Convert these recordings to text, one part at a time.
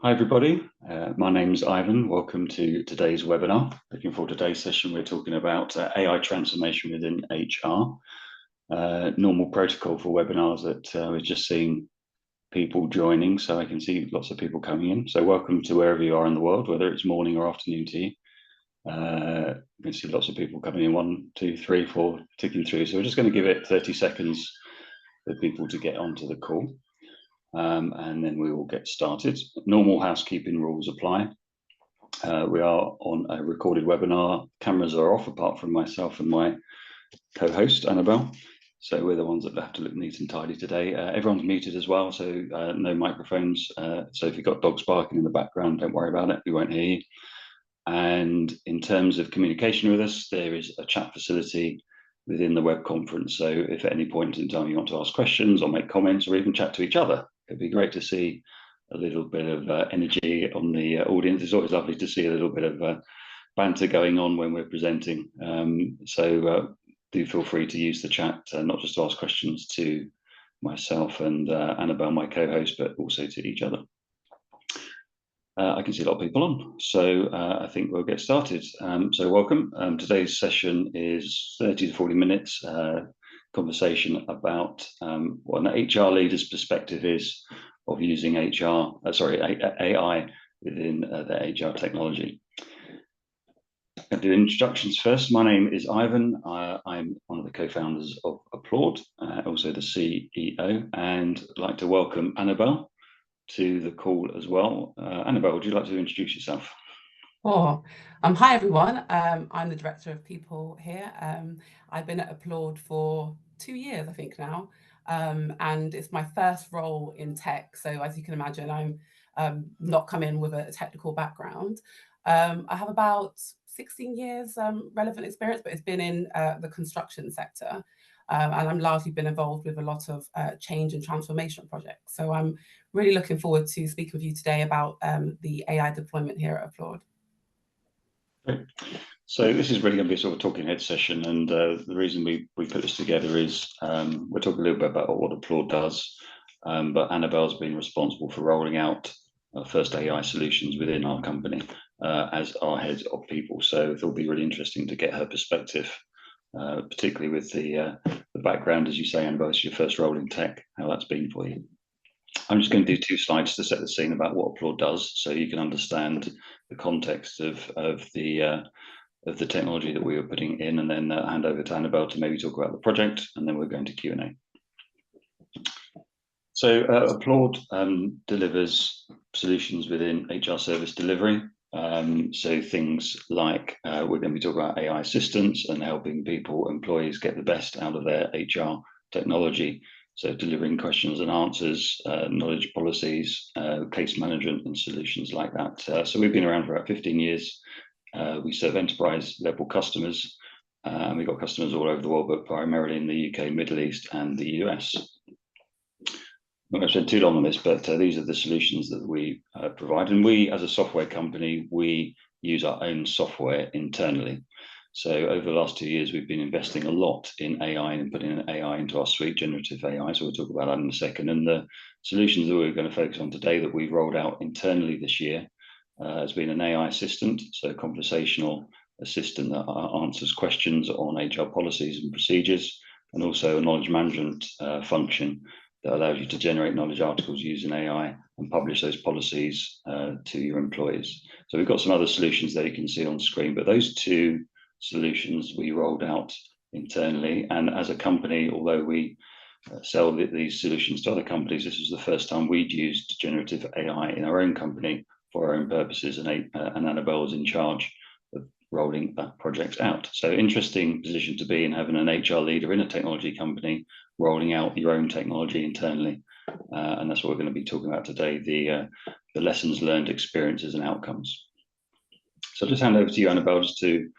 Hi everybody, my name's Ivan. Welcome to today's webinar. Looking forward to today's session. We're talking about AI transformation within HR. Normal protocol for webinars that we're just seeing people joining, so I can see lots of people coming in. So welcome to wherever you are in the world, whether it's morning or afternoon to you. You can see lots of people coming in, 1, 2, 3, 4, ticking through. So we're just going to give it 30 seconds for people to get onto the call. And then we will get started. Normal housekeeping rules apply. We are on a recorded webinar. Cameras are off, apart from myself and my co-host, Annabel. So we're the ones that have to look neat and tidy today. Everyone's muted as well, so no microphones. So if you've got dogs barking in the background, don't worry about it. We won't hear you. And in terms of communication with us, there is a chat facility within the web conference. So if at any point in time you want to ask questions or make comments or even chat to each other, it'd be great to see a little bit of energy on the audience. It's always lovely to see a little bit of banter going on when we're presenting. So do feel free to use the chat, not just to ask questions to myself and Annabel, my co-host, but also to each other. I can see a lot of people on, so I think we'll get started. So welcome. Today's session is 30 to 40 minutes conversation about what an HR leader's perspective is of using AI within the HR technology. I'll do introductions first. My name is Ivan. I'm one of the co-founders of Applaud, also the CEO, and I'd like to welcome Annabel to the call as well. Annabel, would you like to introduce yourself? Oh, hi everyone. I'm the director of people here. I've been at Applaud for 2 years, I think now, and it's my first role in tech. So as you can imagine, I'm not come in with a technical background. I have about 16 years relevant experience, but it's been in the construction sector. And I'm largely been involved with a lot of change and transformation projects. So I'm really looking forward to speaking with you today about the AI deployment here at Applaud. Great. So this is really going to be a sort of talking head session, and the reason we put this together is we're talking a little bit about what Applaud does, but Annabel's been responsible for rolling out our first AI solutions within our company as our head of people. So it'll be really interesting to get her perspective, particularly with the background, as you say, Annabel, it's your first role in tech, how that's been for you. I'm just going to do 2 slides to set the scene about what Applaud does, so you can understand the context of the technology that we were putting in, and then hand over to Annabel to maybe talk about the project, and then we're going to Q&A. So Applaud delivers solutions within HR service delivery. So things like we're going to be talking about AI assistance and helping people, employees, get the best out of their HR technology. So delivering questions and answers, knowledge policies, case management and solutions like that. So we've been around for about 15 years. We serve enterprise level customers. We've got customers all over the world, but primarily in the UK, Middle East and the US. I'm not going to spend too long on this, but these are the solutions that we provide. And we, as a software company, we use our own software internally. So over the last 2 years, we've been investing a lot in AI and putting an AI into our suite, generative AI. So we'll talk about that in a second. And the solutions that we're going to focus on today that we've rolled out internally this year has been an AI assistant, so a conversational assistant that answers questions on HR policies and procedures, and also a knowledge management function that allows you to generate knowledge articles using AI and publish those policies to your employees. So we've got some other solutions that you can see on screen, but those 2 solutions we rolled out internally. And as a company, although we sell these solutions to other companies, this was the first time we'd used generative AI in our own company for our own purposes, and Annabel was in charge of rolling that project out. So interesting position to be in, having an HR leader in a technology company rolling out your own technology internally, and that's what we're going to be talking about today, the lessons learned, experiences and outcomes. So I'll just hand over to you, Annabel, just to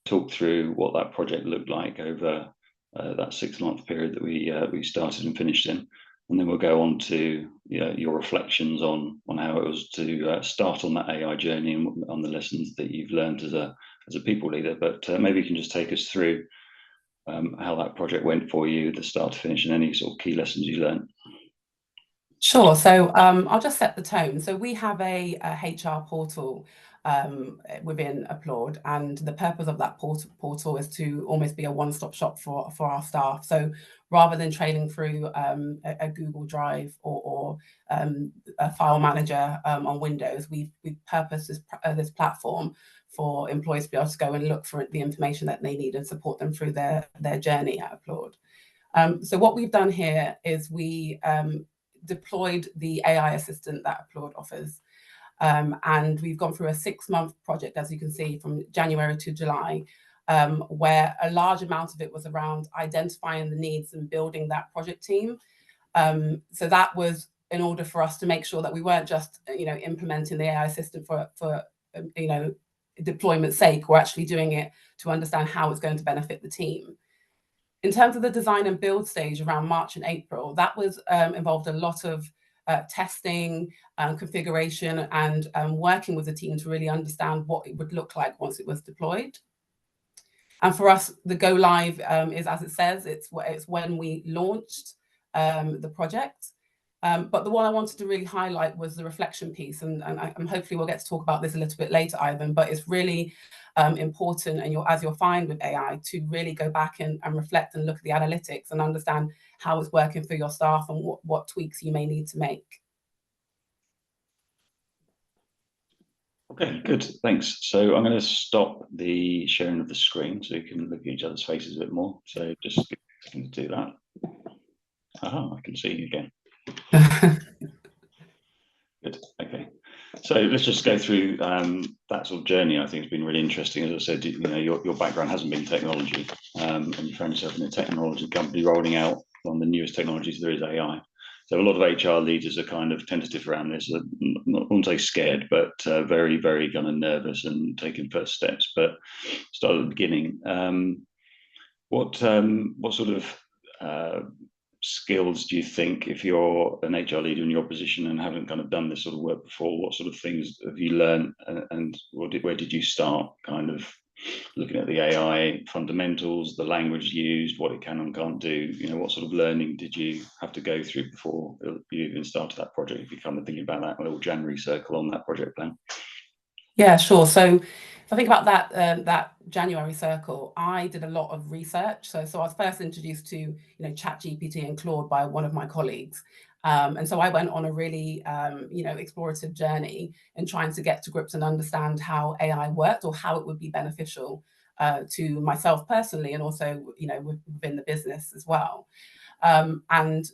talk through what that project looked like over that 6-month period that we started and finished in, and then we'll go on to your reflections on how it was to start on that AI journey and on the lessons that you've learned as a people leader. But maybe you can just take us through how that project went for you, the start to finish, and any sort of key lessons you learned. Sure. So I'll just set the tone. So we have a HR portal within Applaud, and the purpose of that portal is to almost be a one-stop shop for our staff. So rather than trailing through a Google Drive or a file manager on Windows, we've purposed this platform for employees to be able to go and look for the information that they need and support them through their journey at Applaud. So what we've done here is we deployed the AI assistant that Applaud offers. And we've gone through a 6-month project, as you can see, from January to July, where a large amount of it was around identifying the needs and building that project team. So that was in order for us to make sure that we weren't just, implementing the AI assistant for deployment's sake. We're actually doing it to understand how it's going to benefit the team. In terms of the design and build stage around March and April, that was involved a lot of testing, configuration, and working with the team to really understand what it would look like once it was deployed. And for us, the go live is, as it says, it's when we launched the project. But the one I wanted to really highlight was the reflection piece, and hopefully we'll get to talk about this a little bit later, Ivan, but it's really important, and as you'll find with AI, to really go back and reflect and look at the analytics and understand how it's working for your staff and what tweaks you may need to make. Okay, good, thanks. So I'm going to stop the sharing of the screen so you can look at each other's faces a bit more. So just give me a second to do that. I can see you again. Good, okay. So let's just go through that sort of journey. I think it's been really interesting. As I said, your background hasn't been technology, and you found yourself in a technology company rolling out one of the newest technologies there is, AI. So a lot of HR leaders are kind of tentative around this. Not won't say scared, but very, very kind of nervous and taking first steps. But start at the beginning. What sort of skills do you think, if you're an HR leader in your position and haven't kind of done this sort of work before, what sort of things have you learned, and where did you start kind of looking at the AI fundamentals, the language used, what it can and can't do? What sort of learning did you have to go through before you even started that project, if you're kind of thinking about that little January circle on that project plan? Yeah, sure. So if I think about that January circle, I did a lot of research. So I was first introduced to ChatGPT and Claude by one of my colleagues, and so I went on a really explorative journey in trying to get to grips and understand how AI worked, or how it would be beneficial to myself personally, and also within the business as well. And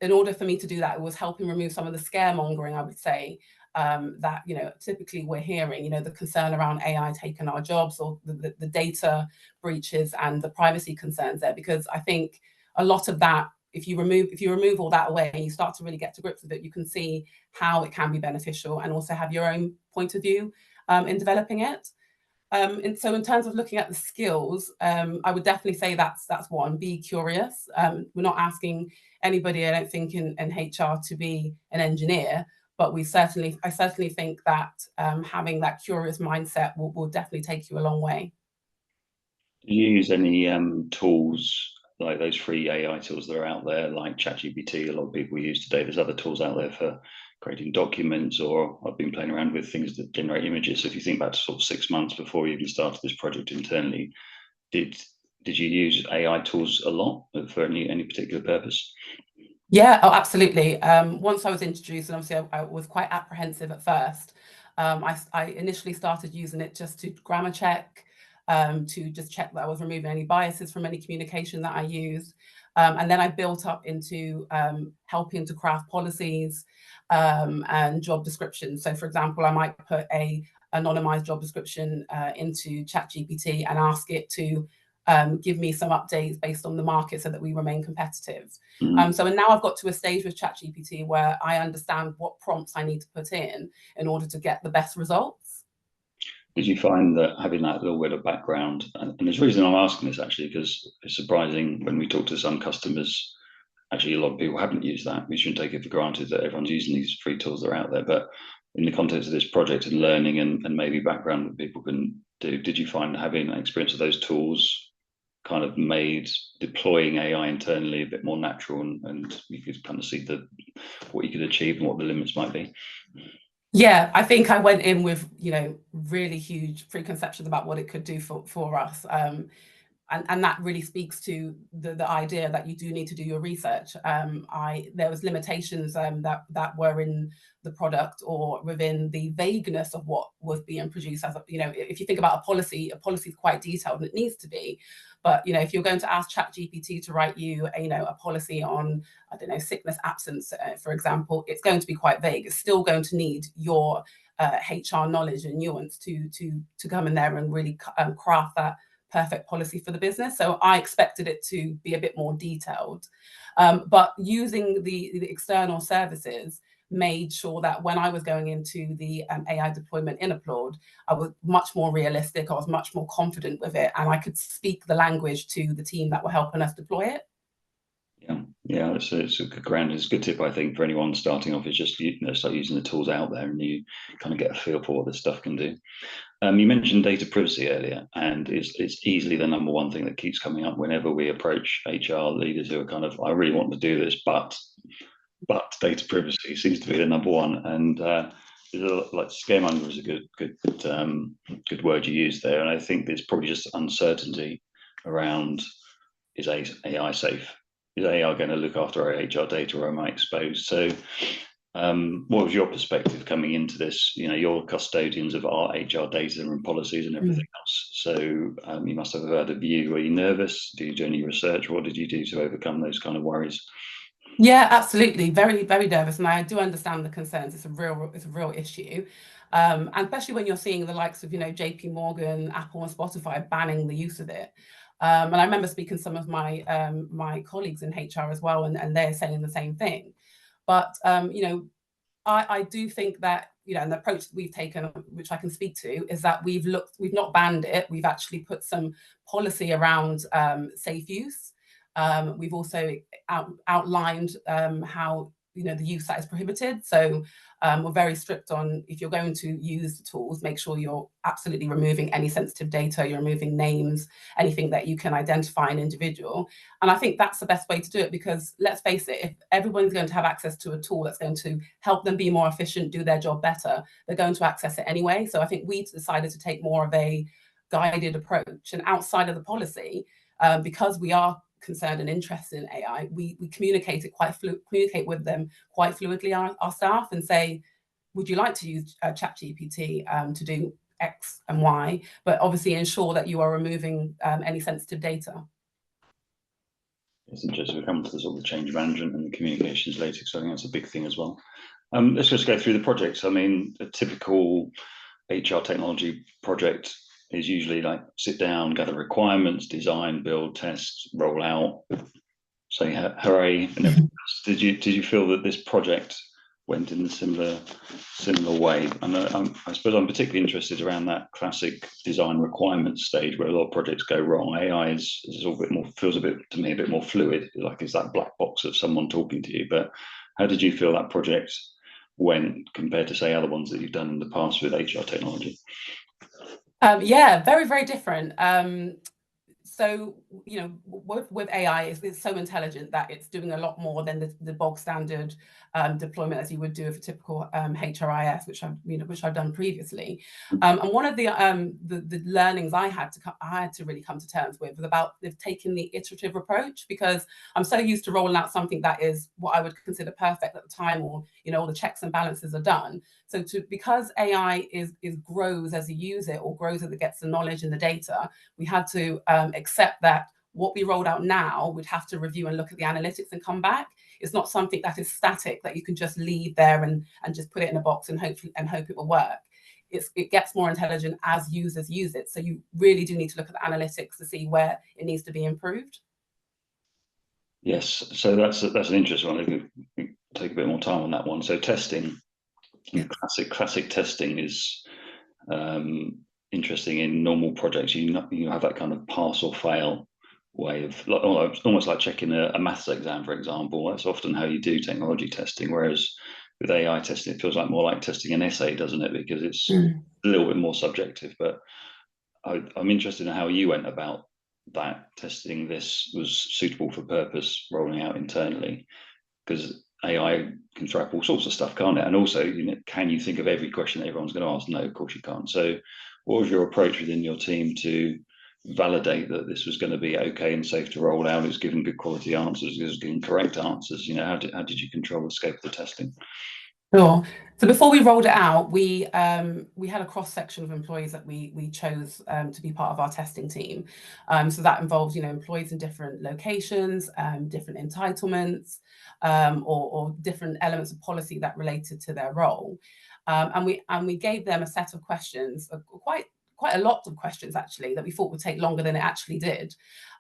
in order for me to do that, it was helping remove some of the scaremongering, I would say, that typically we're hearing, the concern around AI taking our jobs, or the data breaches and the privacy concerns there. Because I think a lot of that, if you remove all that away and you start to really get to grips with it, you can see how it can be beneficial and also have your own point of view in developing it. And so in terms of looking at the skills, I would definitely say that's one. Be curious. We're not asking anybody, I don't think, in HR to be an engineer, but I certainly think that having that curious mindset will definitely take you a long way. Do you use any tools like those free AI tools that are out there, like ChatGPT? A lot of people use today. There's other tools out there for creating documents, or I've been playing around with things that generate images. So if you think back to sort of 6 months before you even started this project internally, did you use AI tools a lot for any particular purpose? Yeah, oh, absolutely. Once I was introduced, and obviously I was quite apprehensive at first, I initially started using it just to grammar check, to just check that I was removing any biases from any communication that I used. And then I built up into helping to craft policies and job descriptions. So for example, I might put a anonymized job description into ChatGPT and ask it to give me some updates based on the market so that we remain competitive. So now I've got to a stage with ChatGPT where I understand what prompts I need to put in order to get the best results. Did you find that having that little bit of background, and there's a reason I'm asking this actually, because it's surprising when we talk to some customers, actually a lot of people haven't used that. We shouldn't take it for granted that everyone's using these free tools that are out there, but in the context of this project and learning and maybe background that people can do, did you find having an experience of those tools kind of made deploying AI internally a bit more natural, and you could kind of see what you could achieve and what the limits might be? Yeah, I think I went in with, really huge preconceptions about what it could do for us. And that really speaks to the idea that you do need to do your research. There was limitations that were in the product or within the vagueness of what was being produced. As if you think about a policy is quite detailed, and it needs to be. But if you're going to ask ChatGPT to write you a policy on, I don't know, sickness absence, for example, it's going to be quite vague. It's still going to need your HR knowledge and nuance to come in there and really craft that perfect policy for the business. So I expected it to be a bit more detailed. But using the external services made sure that when I was going into the AI deployment in Applaud, I was much more realistic, I was much more confident with it, and I could speak the language to the team that were helping us deploy it. Yeah, it's a good ground. It's a good tip, I think, for anyone starting off, is just start using the tools out there, and you kind of get a feel for what this stuff can do. You mentioned data privacy earlier, and it's easily the number one thing that keeps coming up whenever we approach HR leaders who are kind of, I really want to do this, but data privacy seems to be the number one. And like scaremonger is a good word you use there. And I think there's probably just uncertainty around, is AI safe? Is AI going to look after our HR data, or am I exposed? So what was your perspective coming into this? You're custodians of our HR data and policies and everything else. So you must have had a view. Were you nervous? Did you do any research? What did you do to overcome those kind of worries? Yeah, absolutely. Very, very nervous. And I do understand the concerns. It's a real issue. And especially when you're seeing the likes of, JP Morgan, Apple and Spotify banning the use of it. And I remember speaking to some of my my colleagues in HR as well, and they're saying the same thing. But I do think that, and the approach that we've taken, which I can speak to, is that we've not banned it. We've actually put some policy around safe use. We've also outlined how the use that is prohibited. So we're very strict on, if you're going to use the tools, make sure you're absolutely removing any sensitive data, you're removing names, anything that you can identify an individual. And I think that's the best way to do it, because let's face it, if everyone's going to have access to a tool that's going to help them be more efficient, do their job better, they're going to access it anyway. So I think we decided to take more of a guided approach. And outside of the policy, because we are concerned and interested in AI, we communicate with them quite fluidly, our staff, and say, would you like to use ChatGPT to do X and Y, but obviously ensure that you are removing any sensitive data. It's interesting. We'll come to the sort of change management and the communications later, because I think that's a big thing as well. Let's just go through the projects. I mean, a typical HR technology project is usually like sit down, gather requirements, design, build, test, roll out, say hooray, and everything else. Did you feel that this project went in a similar way? And I suppose I'm particularly interested around that classic design requirements stage where a lot of projects go wrong. AI is a bit more, feels a bit to me a bit more fluid, like it's that black box of someone talking to you. But how did you feel that project went compared to, say, other ones that you've done in the past with HR technology? Yeah, very, very different. So, with AI, it's so intelligent that it's doing a lot more than the bog standard deployment as you would do with a typical HRIS, which I've done previously. And one of the learnings I had to really come to terms with was about taking the iterative approach, because I'm so used to rolling out something that is what I would consider perfect at the time, or all the checks and balances are done. So because AI grows as you use it, or grows as it gets the knowledge and the data, we had to accept that what we rolled out now, we'd have to review and look at the analytics and come back. It's not something that is static, that you can just leave there and just put it in a box and hope it will work. It gets more intelligent as users use it. So you really do need to look at the analytics to see where it needs to be improved. Yes, so that's an interesting one. We take a bit more time on that one. So testing, classic testing is interesting in normal projects. You have that kind of pass or fail way of, almost like checking a maths exam, for example. That's often how you do technology testing, whereas with AI testing, it feels like more like testing an essay, doesn't it? Because it's a little bit more subjective. But I'm interested in how you went about that testing this was suitable for purpose rolling out internally? Because AI can throw up all sorts of stuff, can't it? And also, can you think of every question that everyone's going to ask? No, of course you can't. So what was your approach within your team to validate that this was going to be okay and safe to roll out? It was giving good quality answers, it was giving correct answers. How did you control the scope of the testing? Sure. So before we rolled it out, we had a cross section of employees that we chose to be part of our testing team. So that involves, employees in different locations, different entitlements, or different elements of policy that related to their role. And we gave them a set of questions, quite a lot of questions actually, that we thought would take longer than it actually did.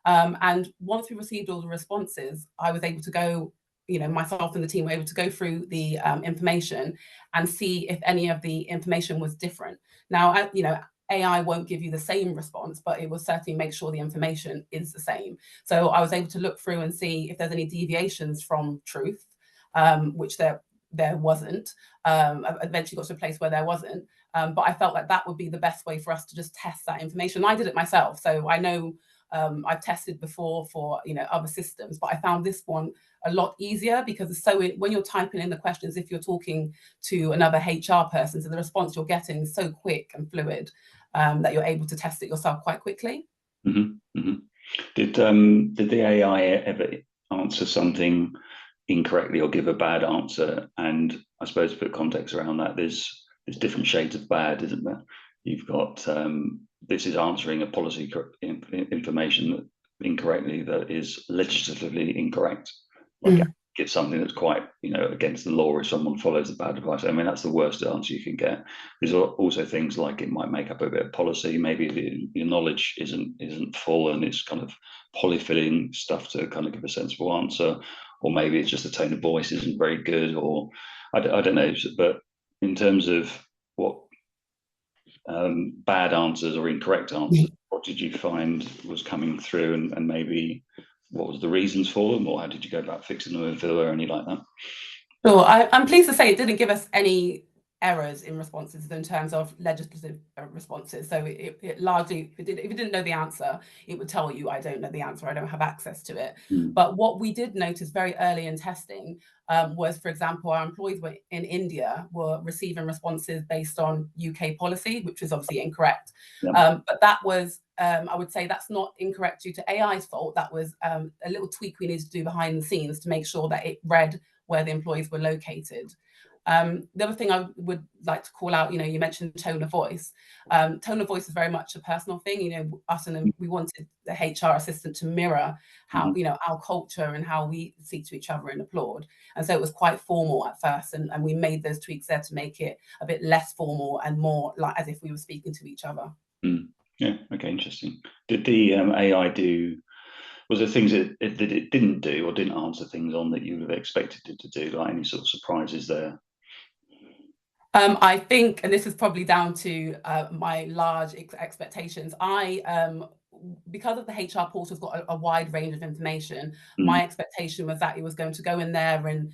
And once we received all the responses, I was able to go, myself and the team were able to go through the information and see if any of the information was different. Now, AI won't give you the same response, but it will certainly make sure the information is the same. So I was able to look through and see if there's any deviations from truth, which there wasn't. Eventually got to a place where there wasn't. But I felt like that would be the best way for us to just test that information. I did it myself, so I know I've tested before for other systems, but I found this one a lot easier because it's when you're typing in the questions, if you're talking to another HR person, so the response you're getting is so quick and fluid that you're able to test it yourself quite quickly. Mm-hmm, mm-hmm. Did the AI ever answer something incorrectly or give a bad answer? And I suppose to put context around that, there's different shades of bad, isn't there? You've got this is answering a policy information incorrectly that is legislatively incorrect. Like it's something that's quite against the law if someone follows the bad advice. I mean, that's the worst answer you can get. There's also things like it might make up a bit of policy. Maybe your knowledge isn't full and it's kind of polyfilling stuff to kind of give a sensible answer, or maybe it's just the tone of voice isn't very good, or I don't know. But in terms of what bad answers or incorrect answers, what did you find was coming through, and maybe what was the reasons for them, or how did you go about fixing them if there were any like that? Sure. I'm pleased to say it didn't give us any errors in responses in terms of legislative responses. So it largely, if it didn't know the answer, it would tell you, I don't know the answer, I don't have access to it. But what we did notice very early in testing was, for example, our employees in India were receiving responses based on UK policy, which was obviously incorrect. But that was, I would say that's not incorrect due to AI's fault. That was a little tweak we needed to do behind the scenes to make sure that it read where the employees were located. The other thing I would like to call out, you mentioned tone of voice. Tone of voice is very much a personal thing. We wanted the HR assistant to mirror how, our culture and how we speak to each other in Applaud. And so it was quite formal at first. And we made those tweaks there to make it a bit less formal and more like as if we were speaking to each other. Yeah, okay, interesting. Did the AI was there things that it didn't do or didn't answer things on that you would have expected it to do, like any sort of surprises there? I think, and this is probably down to my large expectations, because of the HR portal's got a wide range of information, my expectation was that it was going to go in there and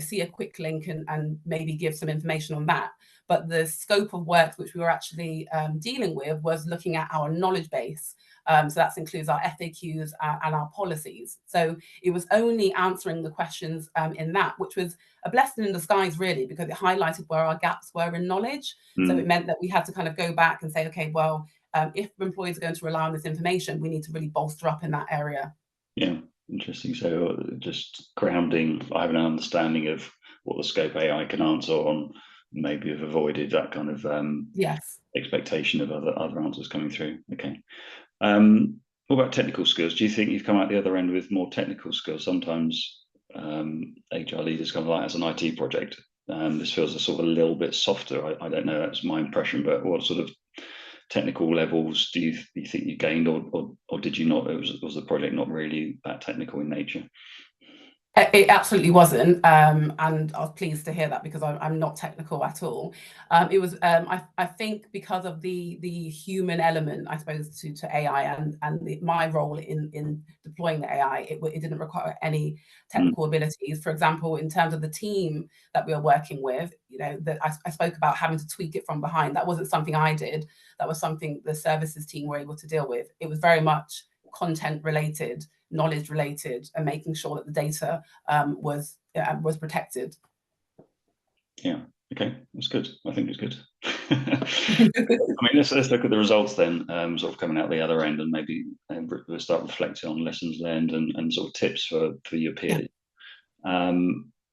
see a quick link and maybe give some information on that. But the scope of work which we were actually dealing with was looking at our knowledge base. So that includes our FAQs and our policies. So it was only answering the questions in that, which was a blessing in disguise, really, because it highlighted where our gaps were in knowledge. So it meant that we had to kind of go back and say, okay, well, if employees are going to rely on this information, we need to really bolster up in that area. Yeah, interesting. So just grounding, having an understanding of what the scope AI can answer on, maybe have avoided that kind of yes expectation of other answers coming through. Okay. What about technical skills? Do you think you've come out the other end with more technical skills? Sometimes HR leaders kind of like as an IT project. This feels a sort of a little bit softer. I don't know, that's my impression, but what sort of technical levels do you think you gained, or did you not? Was the project not really that technical in nature? It absolutely wasn't, and I was pleased to hear that because I'm not technical at all. It was, I think, because of the human element, I suppose, to AI and my role in deploying the AI, it didn't require any technical abilities. For example, in terms of the team that we were working with, that I spoke about having to tweak it from behind. That wasn't something I did. That was something the services team were able to deal with. It was very much content related, knowledge related, and making sure that the data was protected. Yeah. Okay, that's good. I think it's good. I mean, let's look at the results then, sort of coming out the other end, and maybe we'll start reflecting on lessons learned and sort of tips for your peers. Yeah.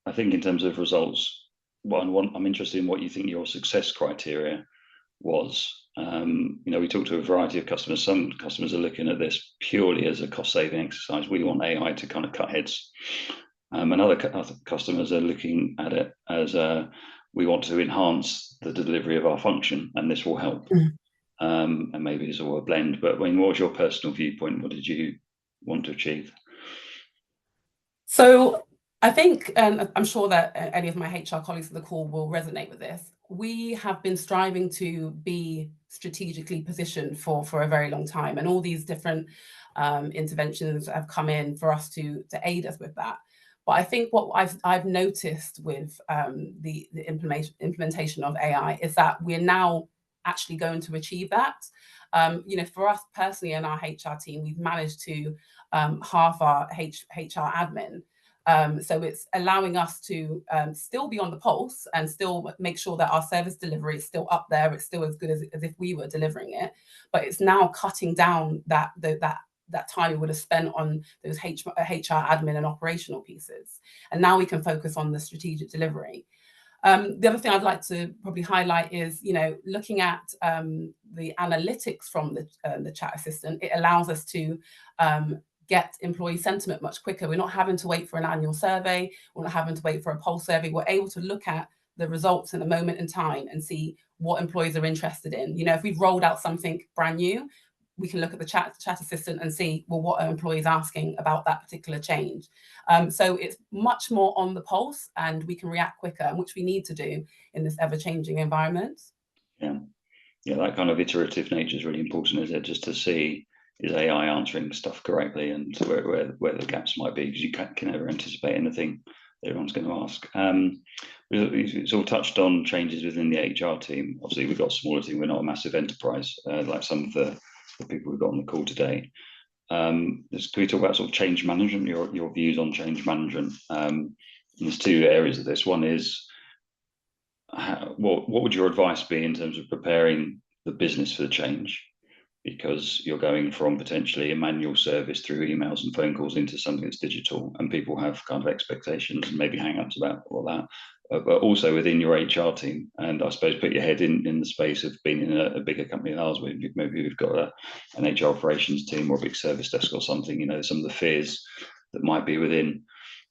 I think in terms of results, I'm interested in what you think your success criteria was. We talked to a variety of customers. Some customers are looking at this purely as a cost-saving exercise. We want AI to kind of cut heads. And other customers are looking at it as we want to enhance the delivery of our function, and this will help. And maybe it's all a blend. But what was your personal viewpoint? What did you want to achieve? So I think, and I'm sure that any of my HR colleagues on the call will resonate with this, we have been striving to be strategically positioned for a very long time, and all these different interventions have come in for us to aid us with that. But I think what I've noticed with the implementation of AI is that we're now actually going to achieve that. For us personally in our HR team, we've managed to half our HR admin. So it's allowing us to still be on the pulse and still make sure that our service delivery is still up there. It's still as good as if we were delivering it, but it's now cutting down that time we would have spent on those HR admin and operational pieces. And now we can focus on the strategic delivery. The other thing I'd like to probably highlight is, looking at the analytics from the chat assistant. It allows us to get employee sentiment much quicker. We're not having to wait for an annual survey. We're not having to wait for a pulse survey. We're able to look at the results in a moment in time and see what employees are interested in. If we've rolled out something brand new, we can look at the chat assistant and see, well, what are employees asking about that particular change? So it's much more on the pulse, and we can react quicker, which we need to do in this ever-changing environment. Yeah, that kind of iterative nature is really important, isn't it? Just to see, is AI answering stuff correctly, and where the gaps might be, because you can never anticipate anything that everyone's going to ask. It's all touched on changes within the HR team. Obviously, we've got a smaller team. We're not a massive enterprise like some of the people we've got on the call today. Can we talk about sort of change management, your views on change management? There's two areas of this. One is, what would your advice be in terms of preparing the business for the change? Because you're going from potentially a manual service through emails and phone calls into something that's digital, and people have kind of expectations and maybe hang-ups about all that. But also within your HR team, and I suppose put your head in the space of being in a bigger company than ours. Maybe we've got an HR operations team or a big service desk or something. Some of the fears that might be within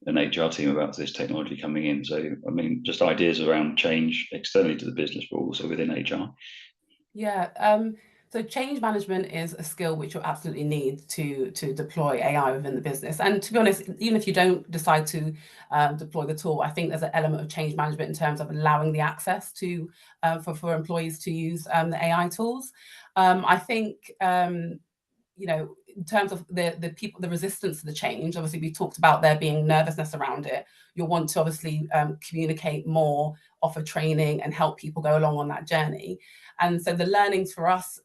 an HR team about this technology coming in. So, I mean, just ideas around change externally to the business, but also within HR. Yeah. So change management is a skill which you'll absolutely need to deploy AI within the business. And to be honest, even if you don't decide to deploy the tool, I think there's an element of change management in terms of allowing the access to for employees to use the AI tools. I think in terms of the people, the resistance to the change, obviously we talked about there being nervousness around it. You'll want to obviously communicate more, offer training, and help people go along on that journey. And so the learnings for us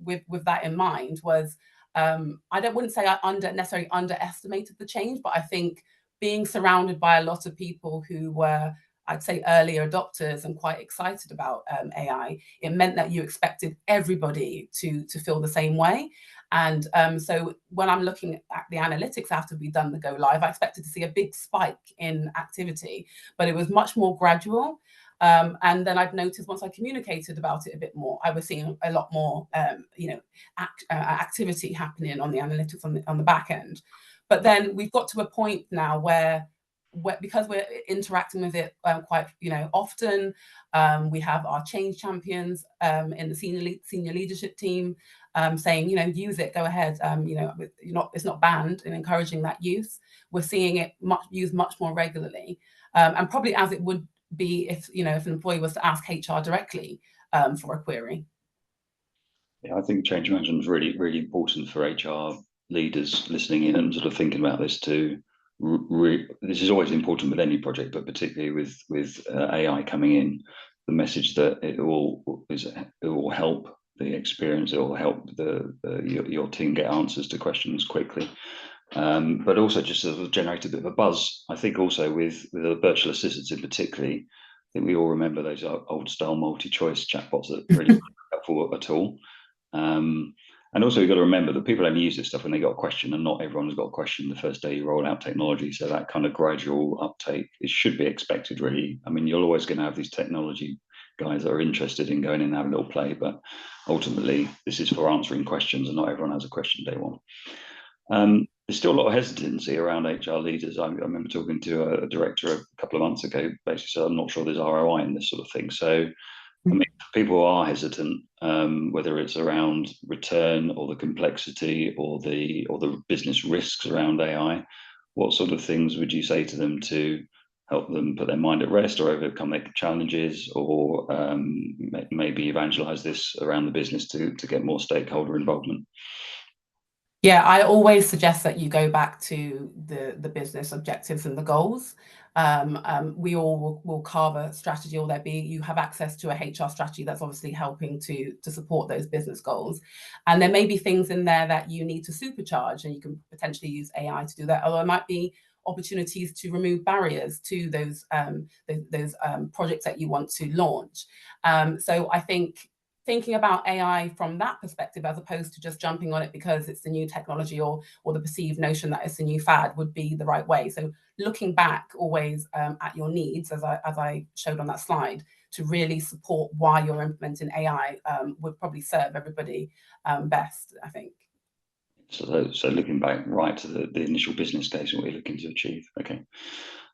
with that in mind was, wouldn't say I necessarily underestimated the change, but I think being surrounded by a lot of people who were, I'd say, early adopters and quite excited about AI, it meant that you expected everybody to feel the same way. And so when I'm looking at the analytics after we've done the go live, I expected to see a big spike in activity, but it was much more gradual. And then I've noticed once I communicated about it a bit more, I was seeing a lot more, activity happening on the analytics on the back end. But then we've got to a point now where because we're interacting with it quite often, we have our change champions in the senior leadership team saying, use it, go ahead, it's not banned, and encouraging that use. We're seeing it used much more regularly, and probably as it would be if an employee was to ask HR directly for a query. Yeah, I think change management is really, really important for HR leaders listening in and sort of thinking about this too. This is always important with any project, but particularly with AI coming in, the message that it will help experience. It will help your team get answers to questions quickly. But also just sort of generate a bit of a buzz. I think also with the virtual assistants in particular, I think we all remember those old style multi-choice chatbots that really weren't helpful at all. And also you've got to remember that people only use this stuff when they got a question, and not everyone has got a question the first day you roll out technology. So that kind of gradual uptake, it should be expected, really. I mean, you're always going to have these technology guys that are interested in going in and having a little play, but ultimately this is for answering questions, and not everyone has a question day one. There's still a lot of hesitancy around HR leaders. I remember talking to a director a couple of months ago, basically said, I'm not sure there's ROI in this sort of thing. So I mean, people are hesitant, whether it's around return or the complexity or the business risks around AI. What sort of things would you say to them to help them put their mind at rest or overcome their challenges, or maybe evangelize this around the business to get more stakeholder involvement? Yeah, I always suggest that you go back to the business objectives and the goals. We all will carve a strategy, or you have access to a HR strategy that's obviously helping to support those business goals. And there may be things in there that you need to supercharge, and you can potentially use AI to do that. Or there might be opportunities to remove barriers to those projects that you want to launch. So I think thinking about AI from that perspective, as opposed to just jumping on it because it's the new technology or the perceived notion that it's a new fad, would be the right way. So looking back always at your needs, as I showed on that slide, to really support why you're implementing AI would probably serve everybody best, I think. So looking back right to the initial business case and what you're looking to achieve. Okay.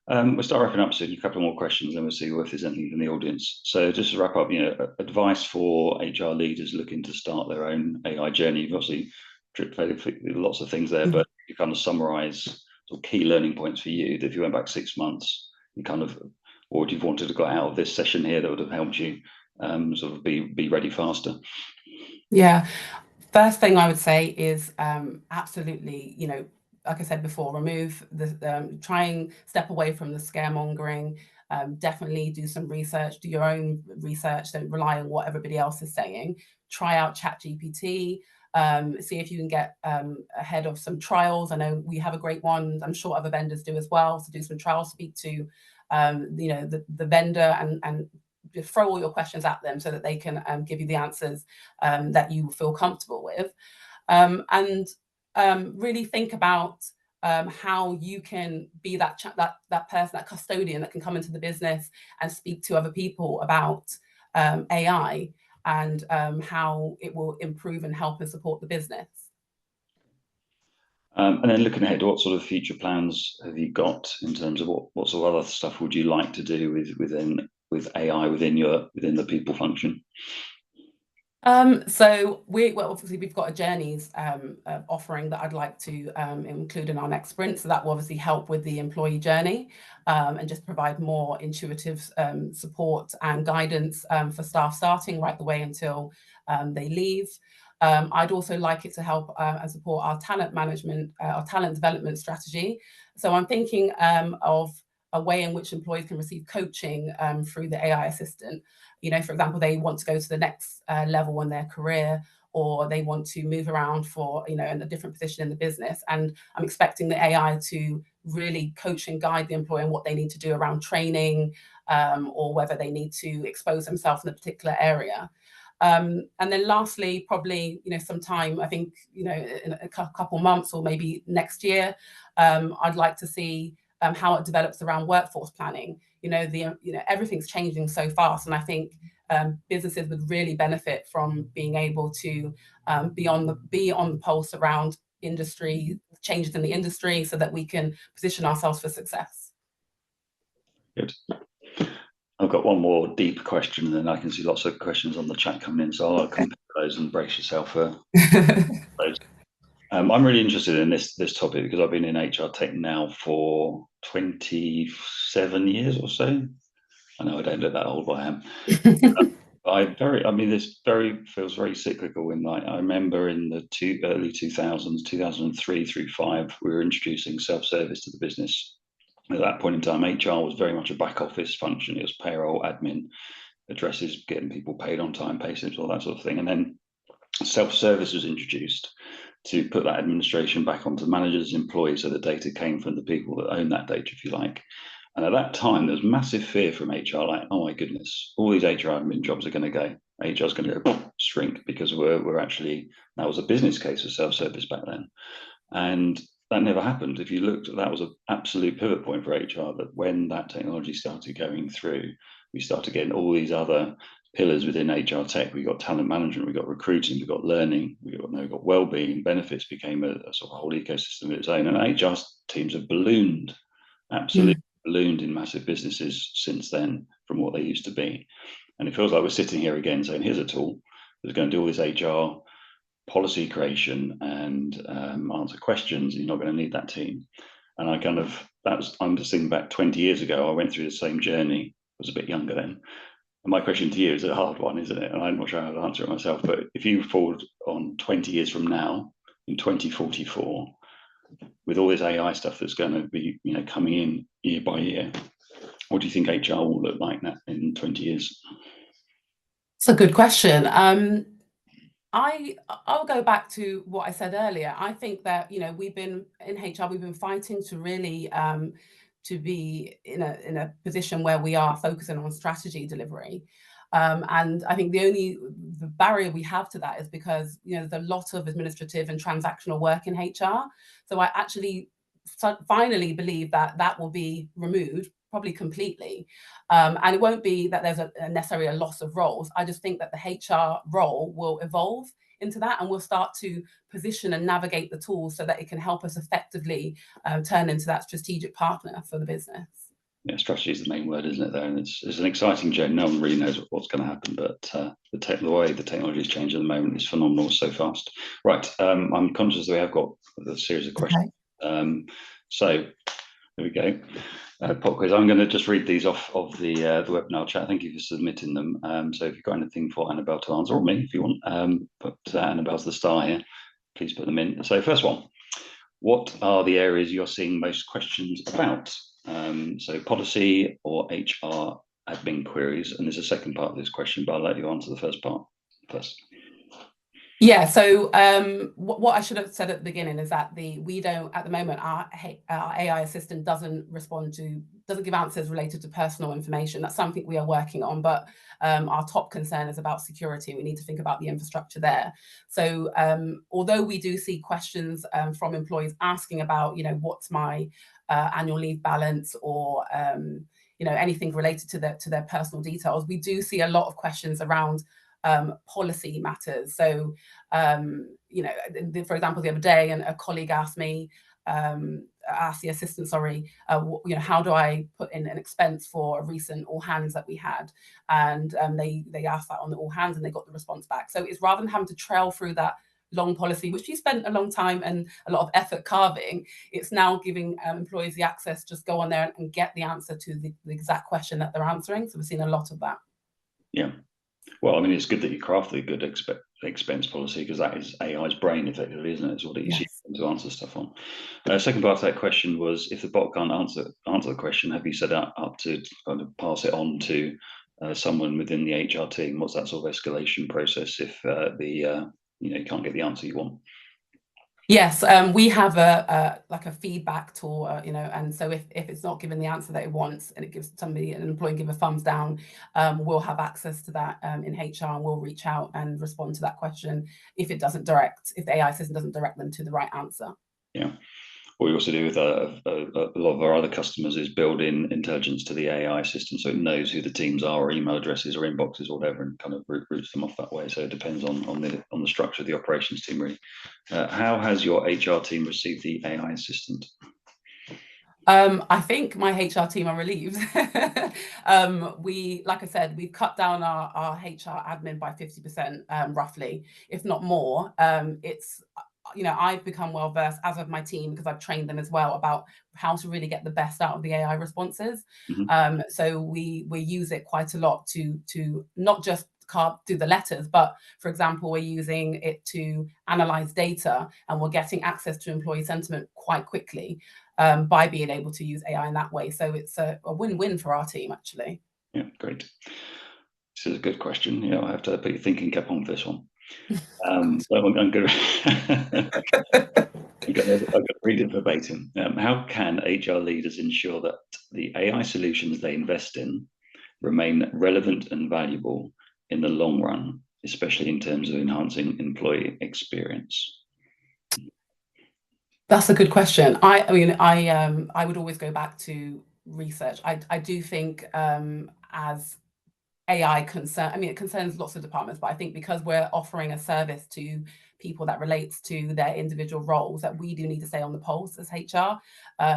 We'll start wrapping up soon. A couple more questions, then we'll see if there's anything from the audience. So just to wrap up, advice for HR leaders looking to start their own AI journey. You've obviously lots of things there, but you kind of summarize sort of key learning points for you that if you went back 6 months, you kind of, or would you've wanted to get out of this session here that would have helped you sort of be ready faster? Yeah. First thing I would say is absolutely, like I said before, remove try and step away from the scaremongering. Definitely do some research, do your own research, don't rely on what everybody else is saying. Try out ChatGPT, see if you can get ahead of some trials. I know we have a great one, I'm sure other vendors do as well. So do some trials, speak to the vendor, and just throw all your questions at them so that they can give you the answers that you feel comfortable with. And really think about how you can be that person, that custodian that can come into the business and speak to other people about AI and how it will improve and help and support the business. And then looking ahead, what sort of future plans have you got in terms of what sort of other stuff would you like to do with AI within the people function? So obviously we've got a journeys offering that I'd like to include in our next sprint. So that will obviously help with the employee journey and just provide more intuitive support and guidance for staff starting right the way until they leave. I'd also like it to help and support our talent management, our talent development strategy. So I'm thinking of a way in which employees can receive coaching through the AI assistant. For example, they want to go to the next level in their career, or they want to move around for, in a different position in the business. And I'm expecting the AI to really coach and guide the employee on what they need to do around training, or whether they need to expose themselves in a particular area. And then lastly, probably, sometime, I think, in a couple months or maybe next year, I'd like to see how it develops around workforce planning. Everything's changing so fast, and I think businesses would really benefit from being able to be on the pulse around industry changes in the industry, so that we can position ourselves for success. Good. I've got one more deep question, and then I can see lots of questions on the chat coming in, so I'll compare those and brace yourself for those. I'm really interested in this topic because I've been in HR tech now for 27 years or so. I know I don't look that old, but I am. This feels very cyclical. I remember in the early 2000s, 2003 through 5, we were introducing self-service to the business. At that point in time, HR was very much a back office function. It was payroll, admin, addresses, getting people paid on time, pay slips, all that sort of thing. And then self-service was introduced to put that administration back onto managers and employees, so the data came from the people that own that data, if you like. And at that time, there was massive fear from HR, like, oh my goodness, all these HR admin jobs are going to go. HR is going to go shrink, because we're actually, that was a business case for self-service back then. And that never happened. If you looked, that was an absolute pivot point for HR, that when that technology started going through, we started getting all these other pillars within HR tech. We got talent management, we got recruiting, we got learning, we got well-being, benefits became a sort of whole ecosystem of its own. And HR teams have ballooned, absolutely ballooned in massive businesses since then from what they used to be. And it feels like we're sitting here again saying, here's a tool that's going to do all this HR policy creation and answer questions. You're not going to need that team. And I'm just thinking back 20 years ago, I went through the same journey. I was a bit younger then. And my question to you is a hard one, isn't it? And I'm not sure how to answer it myself, but if you forward on 20 years from now, in 2044, with all this AI stuff that's going to be, coming in year by year, what do you think HR will look like now in 20 years? It's a good question. I'll go back to what I said earlier. I think that, we've been in HR, we've been fighting to really to be in a position where we are focusing on strategy delivery. And I think the barrier we have to that is because, there's a lot of administrative and transactional work in HR. So I actually finally believe that will be removed, probably completely. And it won't be that there's necessarily a loss of roles. I just think that the HR role will evolve into that, and we'll start to position and navigate the tools so that it can help us effectively turn into that strategic partner for the business. Yeah, strategy is the main word, isn't it, there? And it's an exciting journey. No one really knows what's going to happen, but the way the technology is changing at the moment is phenomenal, so fast. Right, I'm conscious that we have got a series of questions. Okay. So there we go. Pop quiz. I'm going to just read these off of the webinar chat. Thank you for submitting them. So if you've got anything for Annabel to answer, or me if you want, but Annabel's the star here. Please put them in. So first one, what are the areas you're seeing most questions about? So policy or HR admin queries, and there's a second part of this question, but I'll let you answer the first part first. Yeah, so what I should have said at the beginning is that we don't, at the moment, our AI assistant doesn't give answers related to personal information. That's something we are working on, but our top concern is about security. We need to think about the infrastructure there. So although we do see questions from employees asking about, what's my annual leave balance, or anything related to their personal details, we do see a lot of questions around policy matters. So, for example, the other day, a colleague asked me, asked the assistant, sorry, how do I put in an expense for a recent all hands that we had? And they asked that on the all hands, and they got the response back. So it's rather than having to trail through that long policy, which we spent a long time and a lot of effort carving, it's now giving employees the access, just go on there and get the answer to the exact question that they're answering. So we've seen a lot of that. Yeah. Well, I mean, it's good that you crafted a good expense policy, because that is AI's brain, effectively, isn't it? It's what it uses to answer stuff on. Second part of that question was, if the bot can't answer the question, have you set up to kind of pass it on to someone within the HR team? What's that sort of escalation process if you can't get the answer you want? Yes, we have a feedback tool, and so if it's not given the answer that it wants, and it gives an employee give a thumbs down, we'll have access to that in HR, and we'll reach out and respond to that question if the AI system doesn't direct them to the right answer. Yeah. What we also do with a lot of our other customers is build in intelligence to the AI system, so it knows who the teams are, or email addresses, or inboxes, or whatever, and kind of routes them off that way. So it depends on the structure of the operations team, really. How has your HR team received the AI assistant? I think my HR team are relieved. Like I said, we've cut down our HR admin by 50%, roughly, if not more. I've become well versed, as of my team, because I've trained them as well about how to really get the best out of the AI responses. Mm-hmm. So we use it quite a lot to not just do the letters, but for example, we're using it to analyze data, and we're getting access to employee sentiment quite quickly by being able to use AI in that way. So it's a win-win for our team, actually. Yeah, great. This is a good question. I have to put your thinking cap on for this one. So I'm going to I'm going to read it verbatim. How can HR leaders ensure that the AI solutions they invest in remain relevant and valuable in the long run, especially in terms of enhancing employee experience? That's a good question. I mean, I would always go back to research. I do think as AI concern, I mean, it concerns lots of departments, but I think because we're offering a service to people that relates to their individual roles, that we do need to stay on the pulse as HR.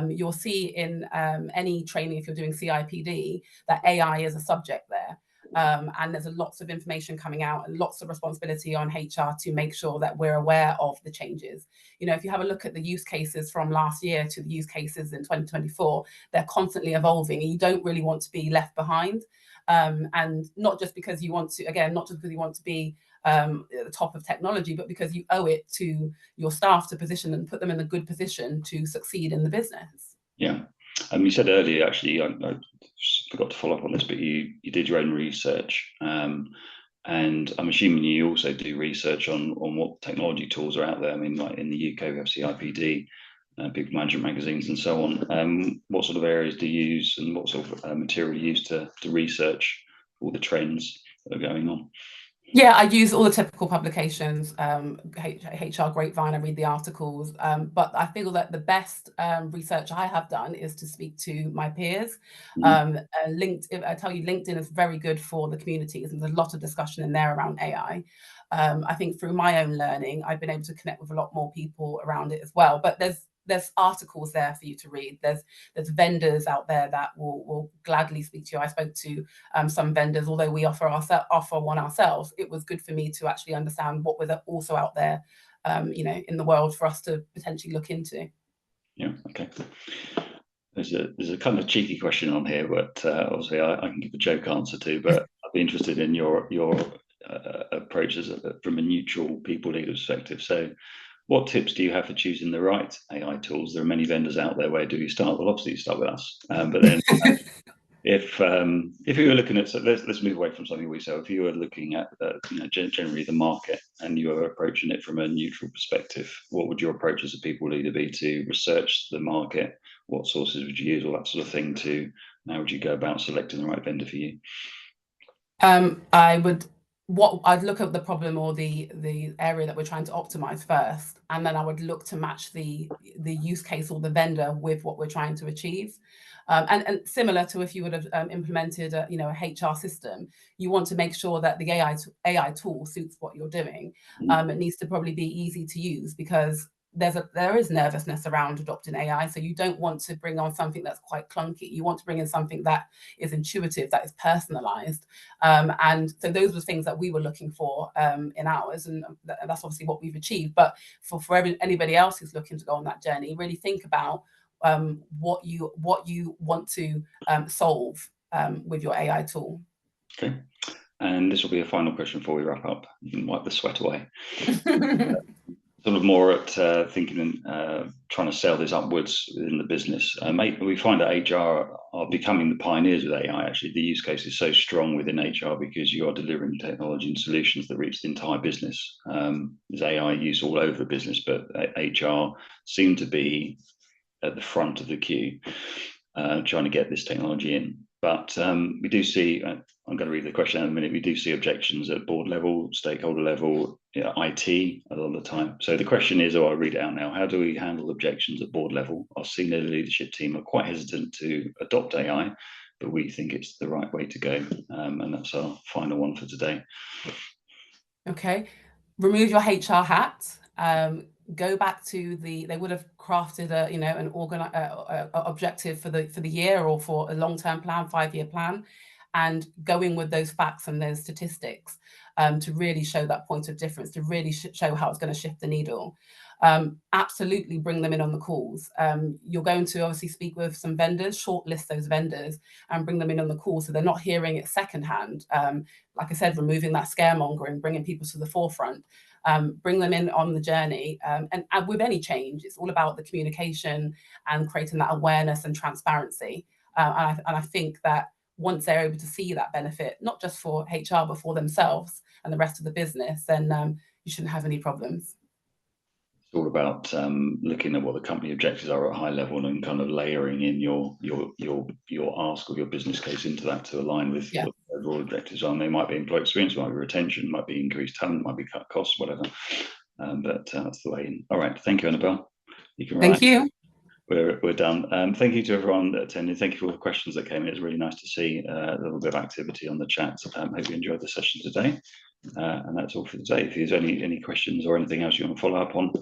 You'll see in any training, if you're doing CIPD, that AI is a subject there. And there's lots of information coming out and lots of responsibility on HR to make sure that we're aware of the changes. You know, if you have a look at the use cases from last year to the use cases in 2024, they're constantly evolving and you don't really want to be left behind. And not just because you want to, again, not just because you want to be at the top of technology, but because you owe it to your staff to position and put them in a good position to succeed in the business. Yeah. You said earlier, actually, I forgot to follow up on this, but you did your own research. And I'm assuming you also do research on what technology tools are out there. I mean, like in the UK, we have CIPD, People Management magazines, and so on. What sort of areas do you use, and what sort of material do you use to research all the trends that are going on? Yeah, I use all the typical publications, HR Grapevine, I read the articles, but I feel that the best research I have done is to speak to my peers. LinkedIn, I tell you, LinkedIn is very good for the communities, and there's a lot of discussion in there around AI. I think through my own learning, I've been able to connect with a lot more people around it as well. But there's articles there for you to read. There's vendors out there that will gladly speak to you. I spoke to some vendors, although we offer one ourselves. It was good for me to actually understand what was also out there, you know, in the world for us to potentially look into. Yeah. Okay. There's a kind of cheeky question on here, but obviously I can give a joke answer to. But I'd be interested in your approaches from a neutral people leader perspective. So, what tips do you have for choosing the right AI tools? There are many vendors out there. Where do you start? Well, obviously you start with us. But then, if you were looking at, so let's move away from something we sell. If you were looking at generally the market and you were approaching it from a neutral perspective, what would your approach as a people leader be to research the market? What sources would you use? All that sort of thing. To how would you go about selecting the right vendor for you? I'd look at the problem or the area that we're trying to optimize first, and then I would look to match the use case or the vendor with what we're trying to achieve. And similar to if you would have implemented a HR system, you want to make sure that the AI tool suits what you're doing. It needs to probably be easy to use because there is nervousness around adopting AI. So you don't want to bring on something that's quite clunky. You want to bring in something that is intuitive, that is personalized. And so those were things that we were looking for in ours, and that's obviously what we've achieved. But for anybody else who's looking to go on that journey, really think about what you want to solve with your AI tool. Okay. And this will be a final question before we wrap up. You can wipe the sweat away. Sort of more at thinking and trying to sell this upwards within the business. We find that HR are becoming the pioneers with AI. Actually, the use case is so strong within HR because you are delivering technology and solutions that reach the entire business. There's AI use all over the business, but HR seem to be at the front of the queue, trying to get this technology in. But we do see, I'm going to read the question in a minute, we do see objections at board level, stakeholder level, IT a lot of the time. So the question is, I'll read it out now, how do we handle objections at board level? Our senior leadership team are quite hesitant to adopt AI, but we think it's the right way to go. And that's our final one for today. Okay, remove your HR hat. Go back to they would have crafted an objective for the year or for a long-term plan, 5-year plan, and going with those facts and those statistics to really show that point of difference, to really show how it's going to shift the needle. Absolutely bring them in on the calls. You're going to obviously speak with some vendors, shortlist those vendors and bring them in on the call so they're not hearing it secondhand. Like I said, removing that scaremongering, bringing people to the forefront. Bring them in on the journey. And with any change, it's all about the communication and creating that awareness and transparency. And I think that once they're able to see that benefit, not just for HR, but for themselves and the rest of the business, then you shouldn't have any problems. It's all about looking at what the company objectives are at a high level and kind of layering in your ask or your business case into that to align with what the overall objectives are. And they might be employee experience, might be retention, might be increased talent, might be cut costs, whatever. But that's the way in. All right, thank you, Annabel. You can Thank you. We're done. Thank you to everyone that attended. Thank you for all the questions that came in. It was really nice to see a little bit of activity on the chat. Hope you enjoyed the session today. And that's all for today. If there's any questions or anything else you want to follow up on,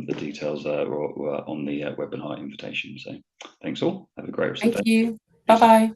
the details were on the webinar invitation. So thanks all. Have a great rest of the day. Thank you. Bye-bye.